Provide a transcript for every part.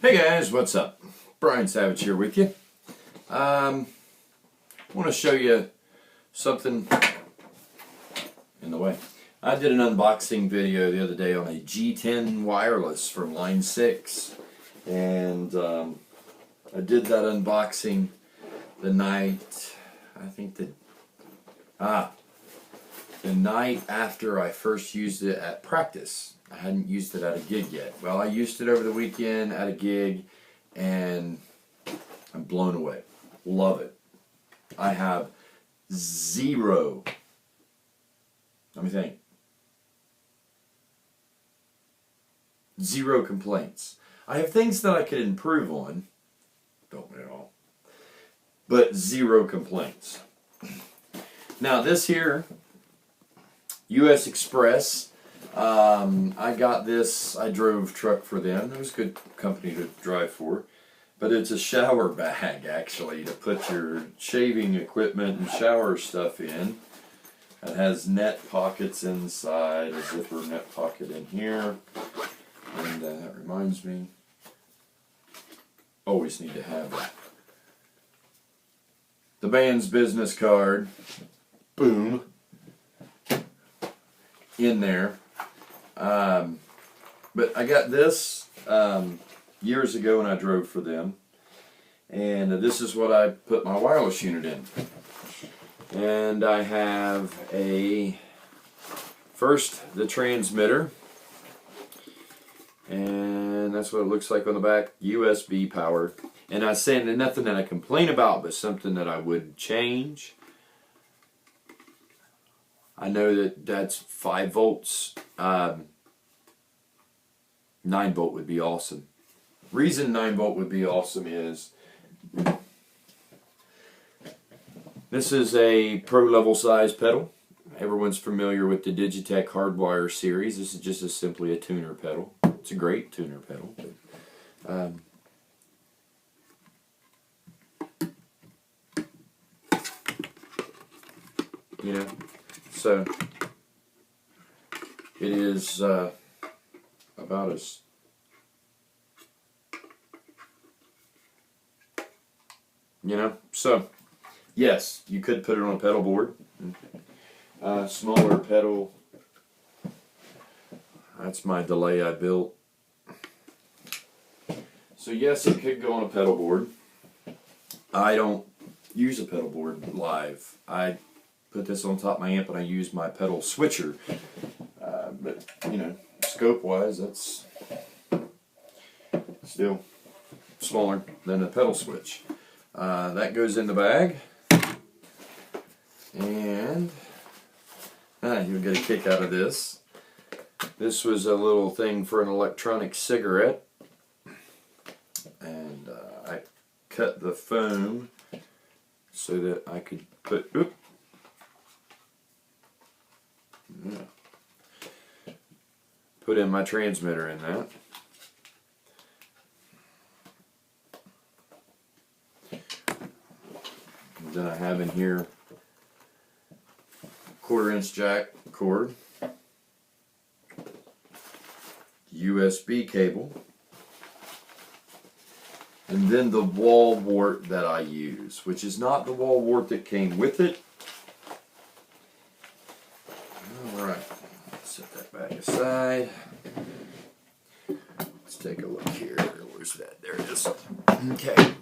Hey guys, what's up? Brian Savage here with you. I want to show you something in the way. I did an unboxing video the other day on a G10 wireless from Line 6, and I did that unboxing the night, the night after I first used it at practice. I hadn't used it at a gig yet. Well, I used it over the weekend at a gig, and I'm blown away. Love it. I have zero, let me think, zero complaints. I have things that I could improve on, don't at all, but zero complaints. Now this here, US Express, I got this, I drove truck for them. It was a good company to drive for. But it's a shower bag, actually, to put your shaving equipment and shower stuff in. It has net pockets inside, a zipper net pocket in here. And that reminds me, always need to have that. The band's business card, boom, in there. But I got this years ago when I drove for them, and this is what I put my wireless unit in. And I have first the transmitter, and that's what it looks like on the back, USB power. And I said nothing that I complain about, but something that I would change. I know that that's 5 volts. 9 volt would be awesome. Reason 9 volt would be awesome is this is a pro level size pedal. Everyone's familiar with the Digitech Hardwire series. This is just simply a tuner pedal. It's a great tuner pedal. You know, so it is about as so yes, you could put it on a pedal board. Smaller pedal. That's my delay I built. So yes, it could go on a pedal board. I don't use a pedal board live. I put this on top of my amp and I use my pedal switcher. But you know, scope wise, that's still smaller than a pedal switch. That goes in the bag, and you'll get a kick out of this. This was a little thing for an electronic cigarette, and I cut the foam so that I could put in my transmitter in that. And then I have in here 1/4-inch jack cord, USB cable, and then the wall wart that I use, which is not the wall wart that came with it. Alright, set that back aside. Let's take a look here. Where's that? There it is. Okay.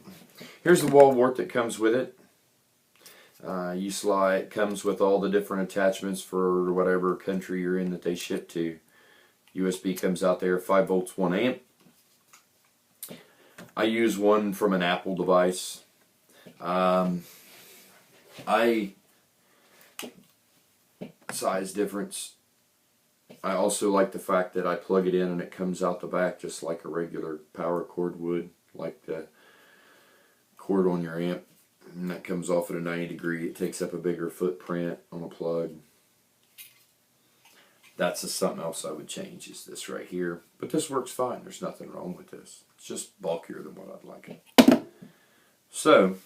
Here's the wall wart that comes with it. It comes with all the different attachments for whatever country you're in that they ship to. USB comes out there, 5 volts, 1 amp. I use one from an Apple device. Size difference. I also like the fact that I plug it in and it comes out the back just like a regular power cord would, like the cord on your amp. And that comes off at a 90 degree. It takes up a bigger footprint on a plug. That's just something else I would change, is this right here. But this works fine. There's nothing wrong with this. It's just bulkier than what I'd like it. So,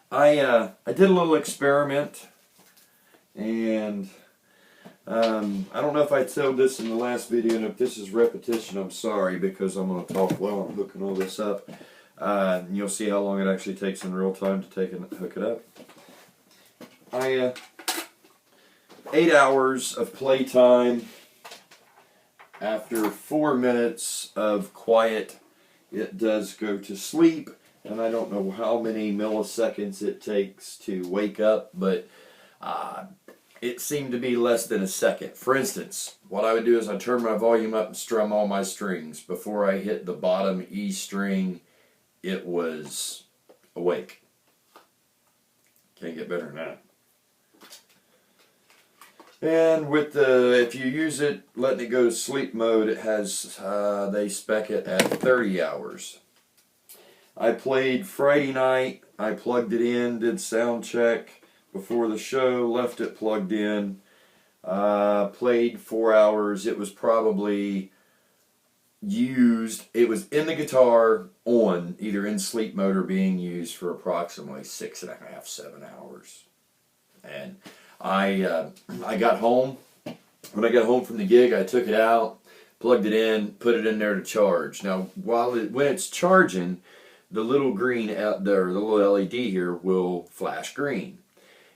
I did a little experiment, and I don't know if I told this in the last video, and if this is repetition, I'm sorry, because I'm going to talk while I'm hooking all this up. You'll see how long it actually takes in real time to hook it up. 8 hours of playtime. After 4 minutes of quiet, it does go to sleep, and I don't know how many milliseconds it takes to wake up, but it seemed to be less than a second. For instance, what I would do is I'd turn my volume up and strum all my strings. Before I hit the bottom E string, it was awake. Can't get better than that. And with if you use it, letting it go to sleep mode, it has, they spec it at 30 hours. I played Friday night, I plugged it in, did sound check before the show, left it plugged in, played 4 hours. It was probably used, it was in the guitar on, either in sleep mode or being used for approximately 6.5, 7 hours. And I got home. When I got home from the gig, I took it out, plugged it in, put it in there to charge. Now, when it's charging, the little green out there, the little LED here, will flash green.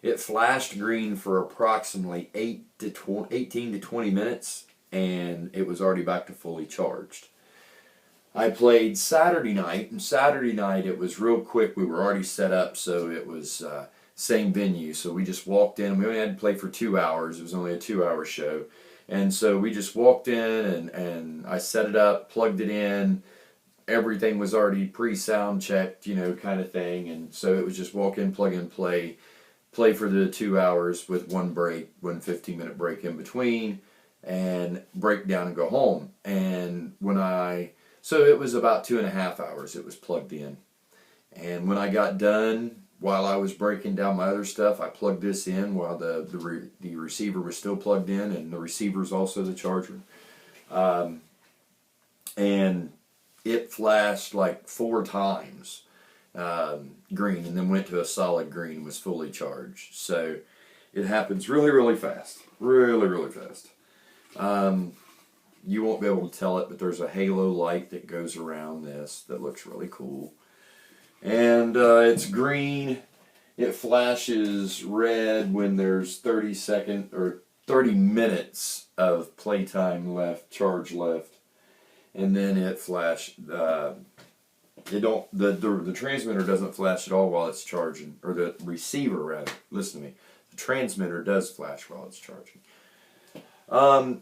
It flashed green for approximately 18 to 20 minutes, and it was already back to fully charged. I played Saturday night, and Saturday night it was real quick. We were already set up, so it was same venue. So we just walked in. We only had to play for 2 hours. It was only a 2-hour show. And so we just walked in, and I set it up, plugged it in. Everything was already pre-sound checked, you know, kind of thing. And so it was just walk in, plug in, play for the 2 hours with one break, 15-minute break in between, and break down and go home. And so it was about 2.5 hours it was plugged in. And when I got done, while I was breaking down my other stuff, I plugged this in while the receiver was still plugged in, and the receiver is also the charger. And it flashed like 4 times green, and then went to a solid green and was fully charged. So it happens really, really fast. Really, really fast. You won't be able to tell it, but there's a halo light that goes around this that looks really cool. And it's green. It flashes red when there's 30 minutes of playtime left, charge left. And then it the transmitter doesn't flash at all while it's charging, or the receiver rather. Listen to me. The transmitter does flash while it's charging.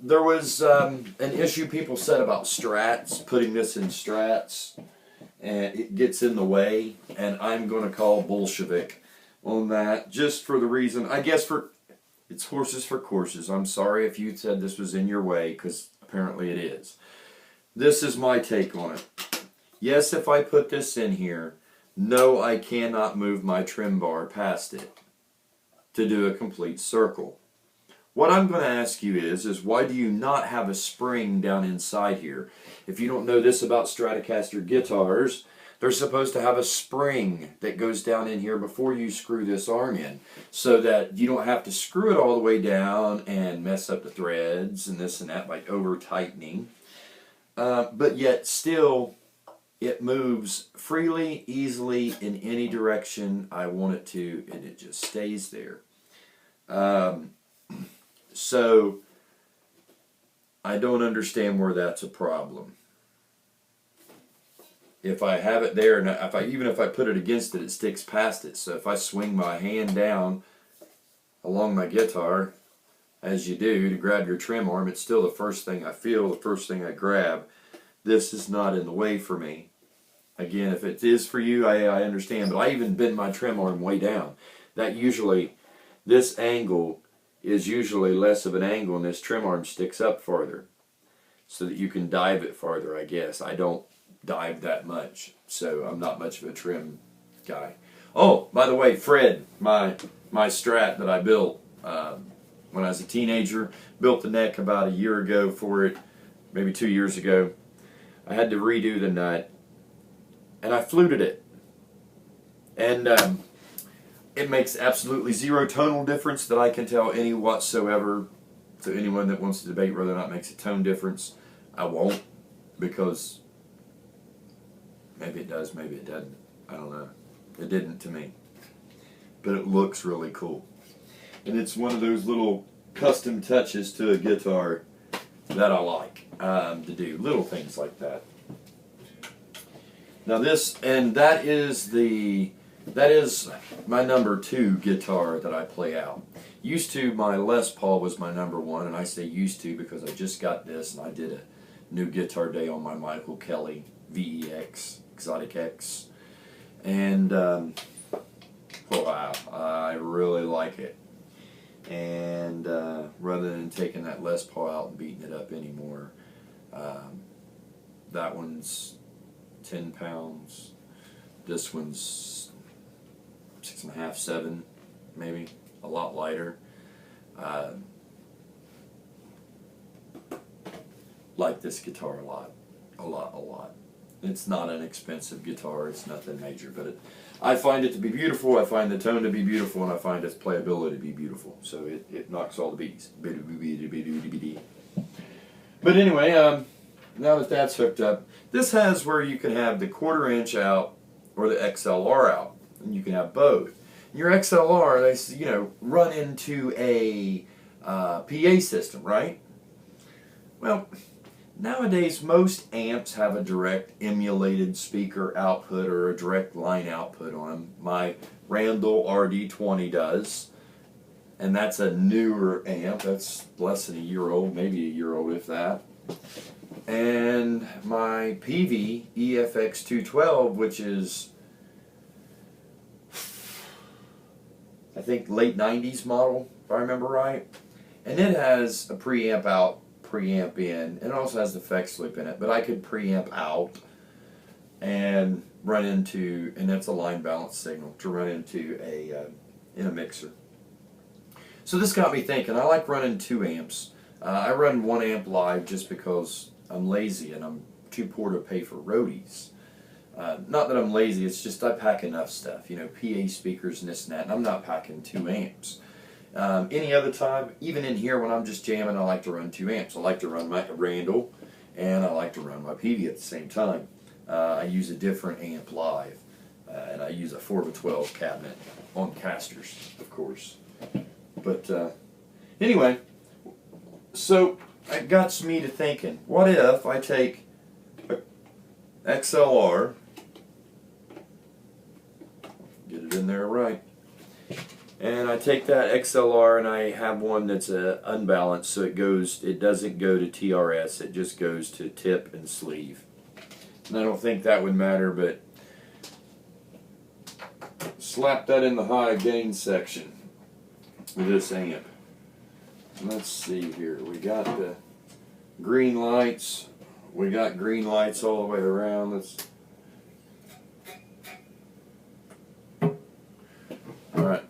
There was an issue people said about strats, putting this in strats, and it gets in the way, and I'm going to call Bolshevik on that, just for the reason, I guess it's horses for courses. I'm sorry if you said this was in your way, because apparently it is. This is my take on it. Yes, if I put this in here, no, I cannot move my trim bar past it to do a complete circle. What I'm going to ask you is why do you not have a spring down inside here? If you don't know this about Stratocaster guitars, they're supposed to have a spring that goes down in here before you screw this arm in, so that you don't have to screw it all the way down and mess up the threads and this and that by over-tightening. But yet still, it moves freely, easily, in any direction I want it to, and it just stays there. So, I don't understand where that's a problem. If I have it there, and even if I put it against it, it sticks past it. So if I swing my hand down along my guitar, as you do, to grab your trim arm, it's still the first thing I feel, the first thing I grab. This is not in the way for me. Again, if it is for you, I understand, but I even bend my trim arm way down. This angle is usually less of an angle, and this trim arm sticks up farther so that you can dive it farther, I guess. I don't dive that much, so I'm not much of a trim guy. Oh, by the way, Fred, my Strat that I built when I was a teenager, built the neck about a year ago for it, maybe 2 years ago. I had to redo the nut, and I fluted it. And it makes absolutely zero tonal difference that I can tell any whatsoever So anyone that wants to debate whether or not it makes a tone difference, I won't, because maybe it does, maybe it doesn't. I don't know. It didn't to me. But it looks really cool. And it's one of those little custom touches to a guitar that I like to do. Little things like that. Now this, and that is my number 2 guitar that I play out. Used to, my Les Paul was my number 1, and I say used to because I just got this, and I did a new guitar day on my Michael Kelly VEX, Exotic X. And, wow, I really like it. And rather than taking that Les Paul out and beating it up anymore, that one's 10 pounds. This one's 6.5, 7, maybe. A lot lighter. Like this guitar a lot. A lot. It's not an expensive guitar. It's nothing major, but I find it to be beautiful. I find the tone to be beautiful, and I find its playability to be beautiful. So it knocks all the beats. But anyway, now that that's hooked up, this has where you can have the 1/4 inch out or the XLR out, and you can have both. Your XLR, they run into a PA system, right? Well, nowadays most amps have a direct emulated speaker output or a direct line output on them. My Randall RD20 does, and that's a newer amp. That's less than a year old, maybe a year old if that. And my PV EFX 212, which is I think late 90s model, if I remember right. And it has a preamp out, preamp in, and it also has the effects loop in it. But I could preamp out and run into, and that's a line balance signal, to run into in a mixer. So this got me thinking, I like running 2 amps. I run 1 amp live just because I'm lazy and I'm too poor to pay for roadies. Not that I'm lazy, it's just I pack enough stuff, PA speakers and this and that, and I'm not packing 2 amps. Any other time, even in here when I'm just jamming, I like to run 2 amps. I like to run my Randall, and I like to run my PV at the same time. I use a different amp live, and I use a 4x12 cabinet on casters, of course. But anyway, so it got me to thinking, what if I take a XLR, get it in there right, and I take that XLR and I have one that's unbalanced, so it doesn't go to TRS, it just goes to tip and sleeve. And I don't think that would matter, but slap that in the high gain section with this amp. Let's see here, we got the green lights. We got green lights all the way around. All right.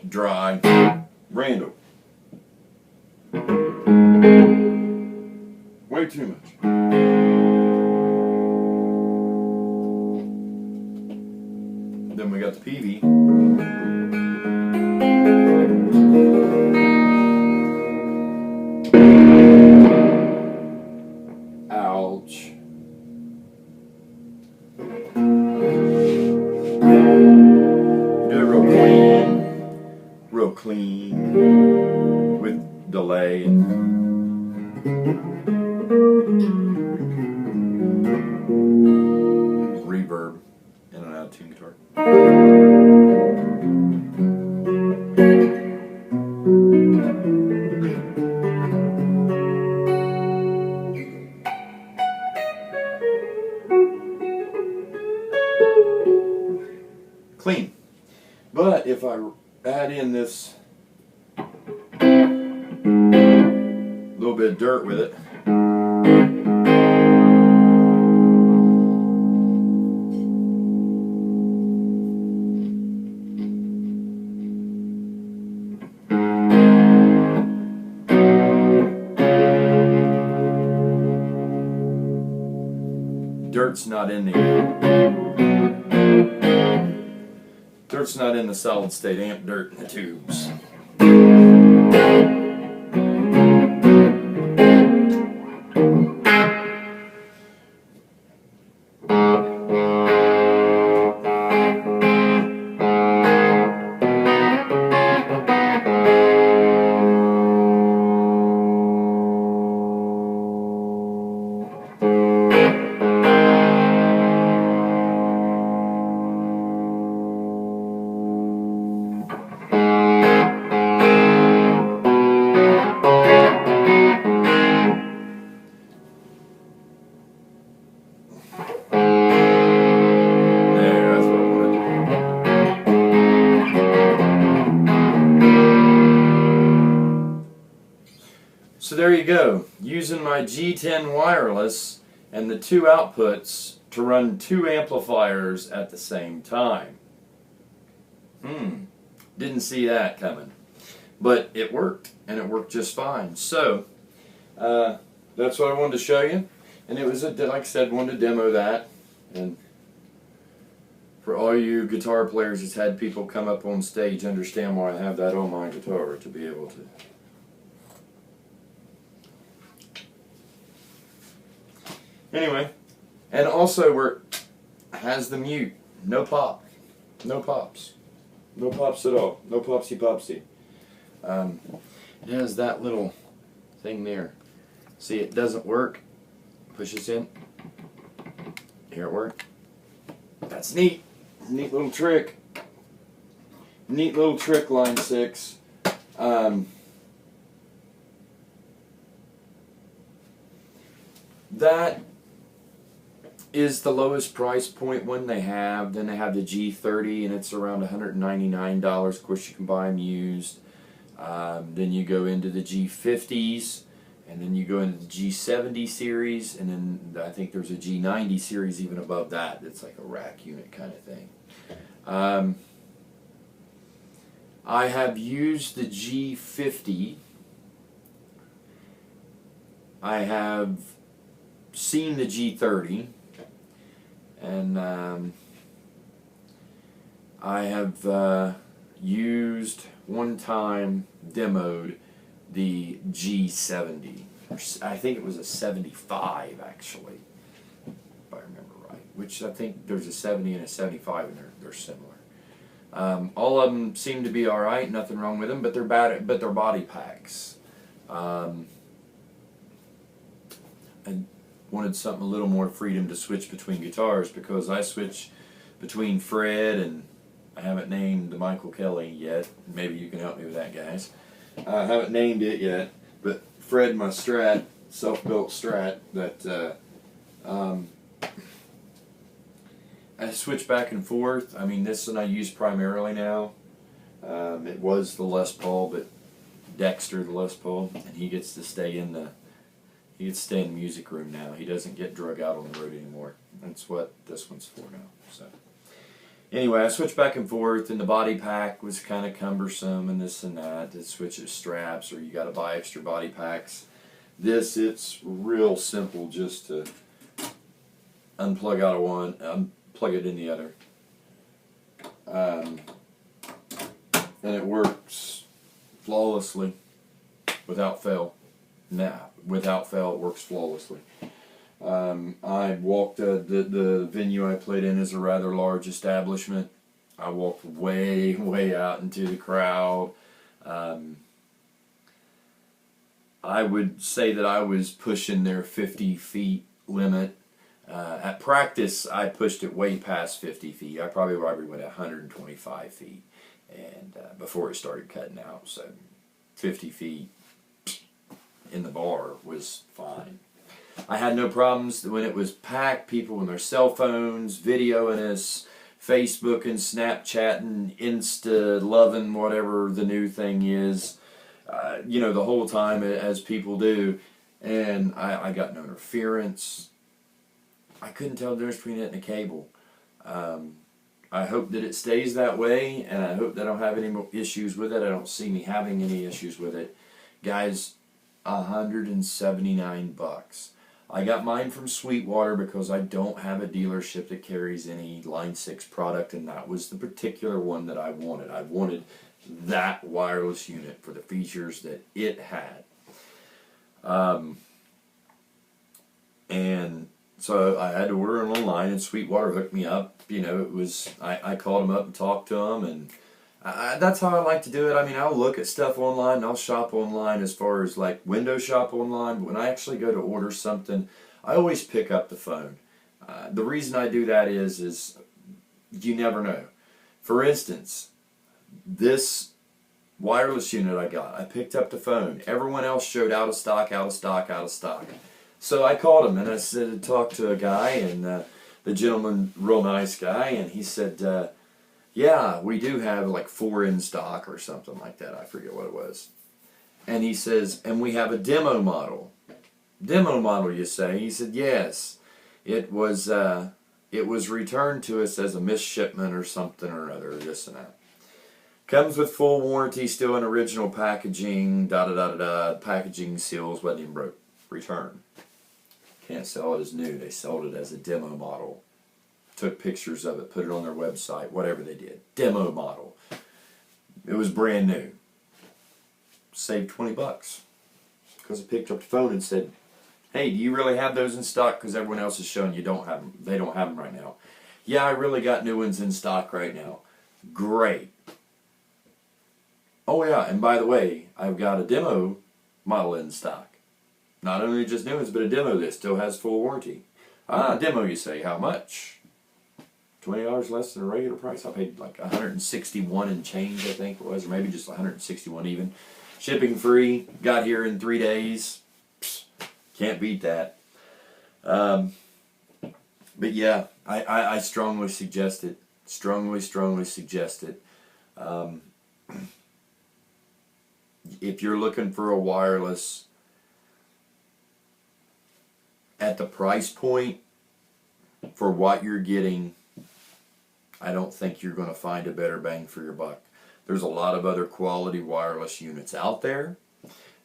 Dry. Randall. Way too much. Then we got the PV. Ouch. Do it real clean, with delay. Reverb in and out of tune guitar. Clean. But if I add in this little bit of dirt with it, dirt's not in the solid state amp, dirt in the tubes. So there you go, using my G10 wireless and the two outputs to run two amplifiers at the same time. Didn't see that coming. But it worked, and it worked just fine. So, that's what I wanted to show you. And it was, like I said, wanted to demo that. And for all you guitar players that's had people come up on stage, understand why I have that on my guitar, to be able to. Anyway, and also has the mute, no pop, no pops at all, no popsy. It has that little thing there. See, it doesn't work. Push this in. Here it worked. That's neat. Neat little trick. Neat little trick, line 6. That is the lowest price point one they have. Then they have the G30, and it's around $199. Of course, you can buy them used. Then you go into the G50s, and then you go into the G70 series, and then I think there's a G90 series even above that. It's like a rack unit kind of thing. I have used the G50. I have seen the G30. And I have used one time, demoed the G70. I think it was a 75 actually, if I remember right. Which I think there's a 70 and a 75, and they're similar. All of them seem to be all right, nothing wrong with them, but they're bad. But they're body packs. I wanted something a little more freedom to switch between guitars, because I switch between Fred and I haven't named the Michael Kelly yet. Maybe you can help me with that, guys. I haven't named it yet, but Fred, my Strat, self-built Strat, that I switch back and forth. I mean, this one I use primarily now. It was the Les Paul, but Dexter, the Les Paul, and he gets to stay in the music room now. He doesn't get drug out on the road anymore. That's what this one's for now. So anyway, I switched back and forth, and the body pack was kind of cumbersome and this and that. It switches straps, or you got to buy extra body packs. This, it's real simple, just to unplug out of one, plug it in the other. And it works flawlessly, without fail. Without fail, it works flawlessly. I walked, the venue I played in is a rather large establishment. I walked way out into the crowd. I would say that I was pushing their 50 feet limit. At practice, I pushed it way past 50 feet. I probably went 125 feet, and before it started cutting out. So 50 feet in the bar was fine. I had no problems when it was packed. People on their cell phones, videoing us, Facebooking, Snapchatting, Insta, loving whatever the new thing is, the whole time, as people do. And I got no interference. I couldn't tell the difference between it and a cable. I hope that it stays that way, and I hope that I don't have any more issues with it. I don't see me having any issues with it. Guys, $179. I got mine from Sweetwater because I don't have a dealership that carries any Line 6 product, and that was the particular one that I wanted. I wanted that wireless unit for the features that it had. And so I had to order it online, and Sweetwater hooked me up. You know, it was, I called them up and talked to them, and that's how I like to do it. I mean, I'll look at stuff online, and I'll shop online as far as like window shop online, but when I actually go to order something, I always pick up the phone. The reason I do that is you never know. For instance, this wireless unit I got, I picked up the phone. Everyone else showed out of stock, out of stock, out of stock. So I called him and I said, talked to a guy, and the gentleman, real nice guy, and he said, yeah, we do have like 4 in stock or something like that. I forget what it was. And he says, and we have a demo model. Demo model, you say? He said, yes. It was returned to us as a misshipment or something or other, this and that. Comes with full warranty, still in original packaging, packaging seals, wasn't even broke. Return. Can't sell it as new. They sold it as a demo model. Took pictures of it, put it on their website, whatever they did. Demo model. It was brand new. Saved $20 because I picked up the phone and said, hey, do you really have those in stock? Because everyone else is showing you don't have them. They don't have them right now. Yeah, I really got new ones in stock right now. Great. Oh yeah, and by the way, I've got a demo model in stock. Not only just new ones, but a demo that still has full warranty. Demo, you say, how much? $20 less than a regular price. I paid like $161 and change, I think it was, or maybe just $161 even. Shipping free, got here in 3 days. Psst, can't beat that. But yeah, I strongly suggest it. Strongly suggest it. If you're looking for a wireless at the price point for what you're getting, I don't think you're going to find a better bang for your buck. There's a lot of other quality wireless units out there.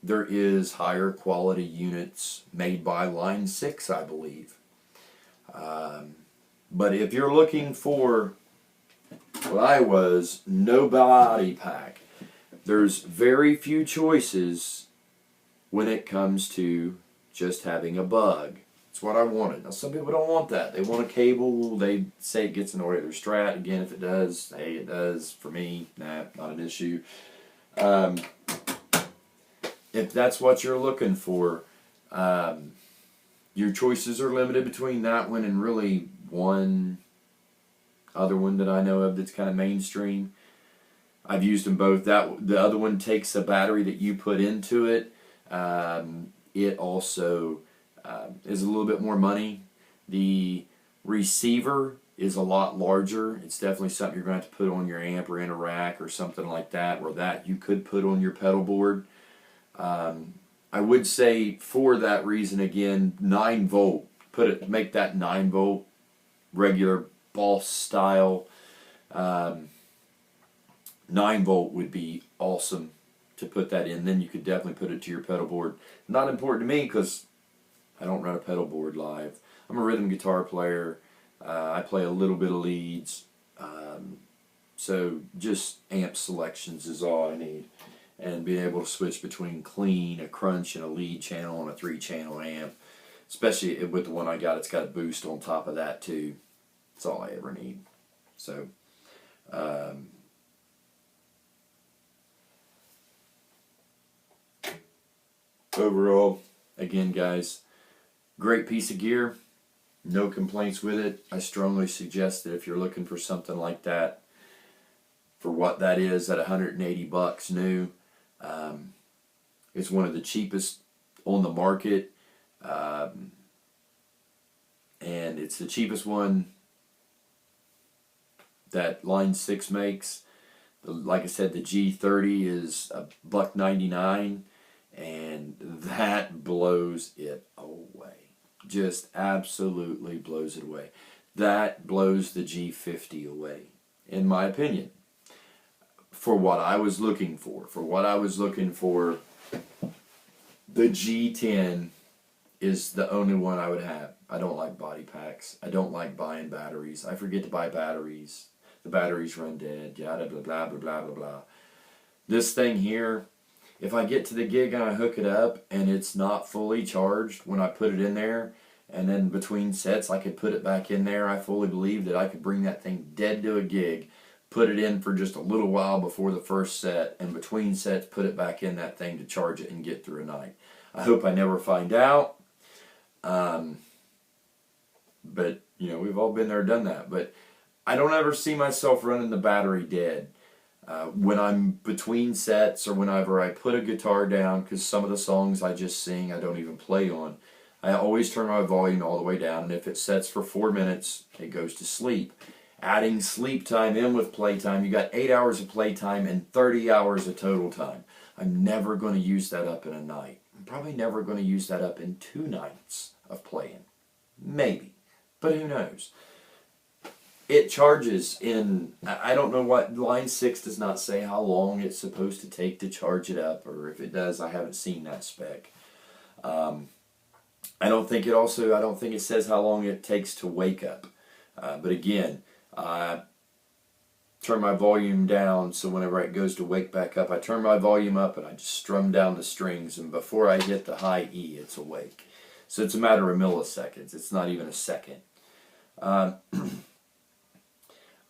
There is higher quality units made by Line 6, I believe. But if you're looking for what I was, no body pack, there's very few choices when it comes to just having a bug. It's what I wanted. Now, some people don't want that. They want a cable. They say it gets in the way of their Strat. Again, if it does, hey, it does. For me, nah, not an issue. If that's what you're looking for, your choices are limited between that one and really one other one that I know of that's kind of mainstream. I've used them both. The other one takes a battery that you put into it. It also is a little bit more money. The receiver is a lot larger. It's definitely something you're going to have to put on your amp or in a rack or something like that, or that you could put on your pedal board. I would say for that reason, again, 9 volt. Make that 9 volt regular Boss style. 9 volt would be awesome to put that in. Then you could definitely put it to your pedal board. Not important to me because I don't run a pedal board live. I'm a rhythm guitar player. I play a little bit of leads. So just amp selections is all I need. And being able to switch between clean, a crunch, and a lead channel on a 3-channel amp. Especially with the one I got, it's got a boost on top of that too. That's all I ever need. So, overall, again guys, great piece of gear. No complaints with it. I strongly suggest that if you're looking for something like that, for what that is at $180 new, it's one of the cheapest on the market, and it's the cheapest one that Line 6 makes. Like I said, the G30 is $1.99, and that blows it away. Just absolutely blows it away. That blows the G50 away, in my opinion. For what I was looking for. The G10 is the only one I would have. I don't like body packs. I don't like buying batteries. I forget to buy batteries. The batteries run dead. Yada blah blah blah blah blah blah. This thing here, if I get to the gig and I hook it up and it's not fully charged when I put it in there, and then between sets I could put it back in there, I fully believe that I could bring that thing dead to a gig, put it in for just a little while before the first set, and between sets put it back in that thing to charge it and get through a night. I hope I never find out. But, you know, we've all been there, done that. But I don't ever see myself running the battery dead. When I'm between sets or whenever I put a guitar down, because some of the songs I just sing I don't even play on, I always turn my volume all the way down, and if it sets for 4 minutes, it goes to sleep. Adding sleep time in with playtime, you got 8 hours of playtime and 30 hours of total time. I'm never going to use that up in a night. I'm probably never going to use that up in 2 nights of playing. Maybe. But who knows? It charges in, I don't know what, line 6 does not say how long it's supposed to take to charge it up, or if it does, I haven't seen that spec. I don't think it says how long it takes to wake up. But again, I turn my volume down, so whenever it goes to wake back up, I turn my volume up and I just strum down the strings, and before I hit the high E, it's awake. So it's a matter of milliseconds. It's not even a second. I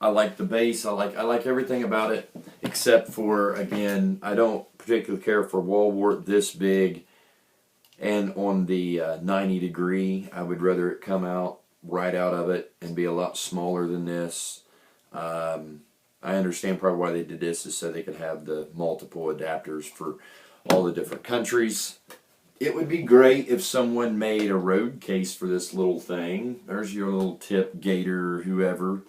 like the bass. I like everything about it, except for, again, I don't particularly care for wall wart this big and on the 90 degree. I would rather it come out right out of it and be a lot smaller than this. I understand probably why they did this is so they could have the multiple adapters for all the different countries. It would be great if someone made a road case for this little thing. There's your little tip, Gator, or whoever.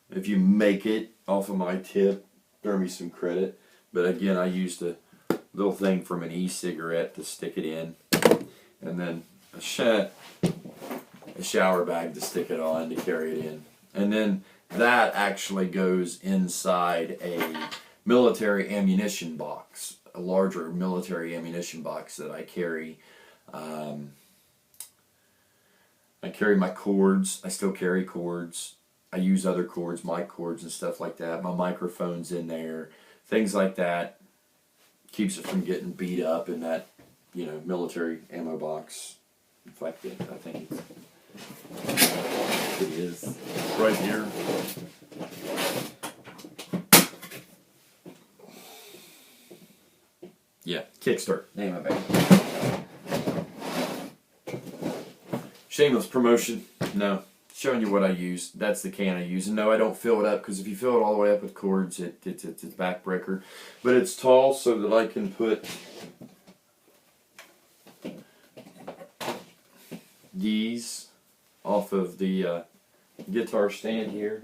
If you make it off of my tip, throw me some credit. But again, I used a little thing from an e-cigarette to stick it in. And then a shower bag to stick it on to carry it in. And then that actually goes inside a military ammunition box, a larger military ammunition box that I carry. I carry my cords. I still carry cords. I use other cords, mic cords and stuff like that. My microphone's in there. Things like that. Keeps it from getting beat up in that, you know, military ammo box. In fact, I think it is right here. Yeah, Kickstart. Name of it. Shameless promotion. No. Showing you what I use. That's the can I use. And no, I don't fill it up, because if you fill it all the way up with cords, it's a backbreaker. But it's tall so that I can put these off of the guitar stand here.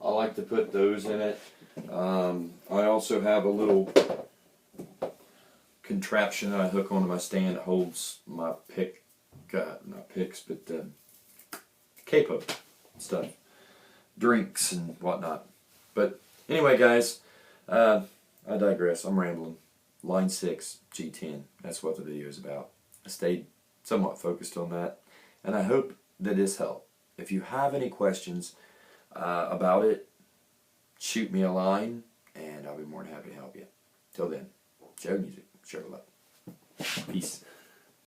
I like to put those in it. I also have a little contraption that I hook onto my stand that holds my not picks, but capo stuff, drinks and whatnot. But anyway, guys, I digress. I'm rambling. Line 6, G10. That's what the video is about. I stayed somewhat focused on that, and I hope that this helped. If you have any questions about it, shoot me a line, and I'll be more than happy to help you. Till then, share music, share love. Peace.